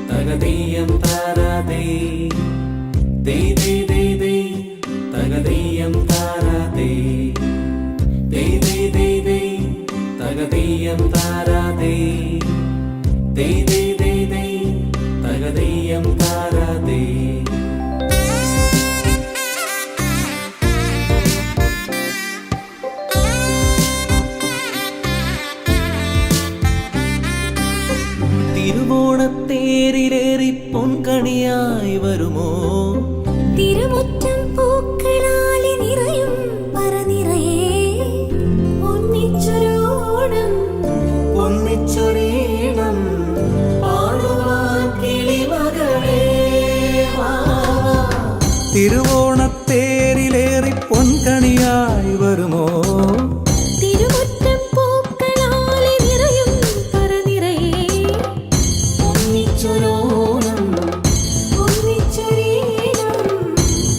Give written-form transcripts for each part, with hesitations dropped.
തകതീയം താരാതേ ദേ ദേ ദേ ദേ തകതീയം താരാതേ ദേ ദേ ദേ ദേ തകതീയം താരാതേ ദേ ദേ ദേ ദേ തകതീയം താരാതേ തിരുവോണത്തേരിലേറി പൊൻകണിയായി വരുമോ തിരുമുറ്റം പൂക്കളാലെ നിറയും പറനിറയെ ഒന്നിച്ചൊരോണം ഒന്നിച്ചൊരീണം പാടുവാൻ കിളിമകളേ തിരുവോണത്തേരിലേറി പൊൻകണിയായി വരുമോ തിരുമുറ്റം പൂക്കളാലെ നിറയും പറനിറയെ ഒന്നിച്ചൊരോണം ഒന്നിച്ചൊരീണം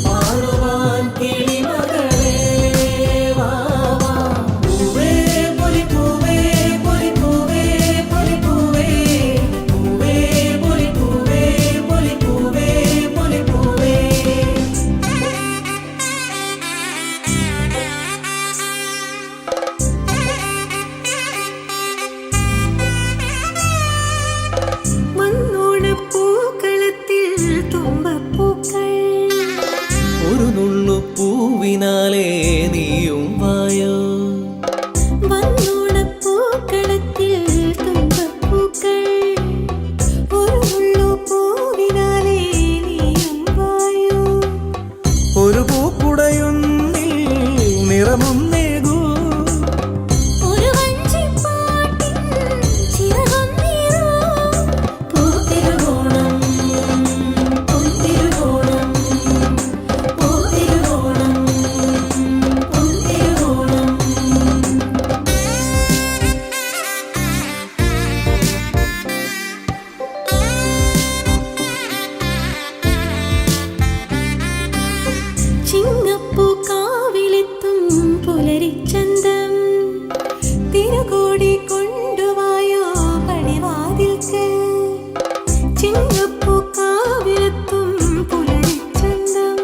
പാടുവാൻ കിളിമകളേ പൂവേ പൊലിപ്പൂവേ പൊലിപ്പൂവേ പൊലിപ്പൂവേ പൂവേ പൊലിപ്പൂവേ പൊലിപ്പൂവേ പൊലിപ്പൂവേ മണ്ണോണപ്പൂക്കളത്തിൽ തുമ്പപ്പൂക്കൾ ഒരു നുള്ളു പൂവിനാലേ നീയും വായോ മണ്ണോണപ്പൂക്കളത്തിൽ തുമ്പപ്പൂക്കൾ ഒരു മുള്ളു പൂവിനാലെ നീയും വായോ ഒരു പൂക്കുടയൊന്നിൽ നിറമും നേകൂ ഒരു വഞ്ചിപ്പാട്ടിൻ ചിറകും നീറൂ പൂത്തിരുവോണം പൊൻതിരുവോണം പൂത്തിരുവോണം പൊൻതിരുവോണം ചിങ്ങപ്പൂ കാവിലെത്തും പുലരിച്ചന്തം തിരുകോടി കൊണ്ടുവായോ പടിവാതിൽക്ക് ചിങ്ങപ്പൂ കാവിലെത്തും പുലരിച്ചന്തം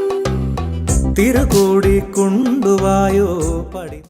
തിരുകോടി കൊണ്ടുവായോ പടി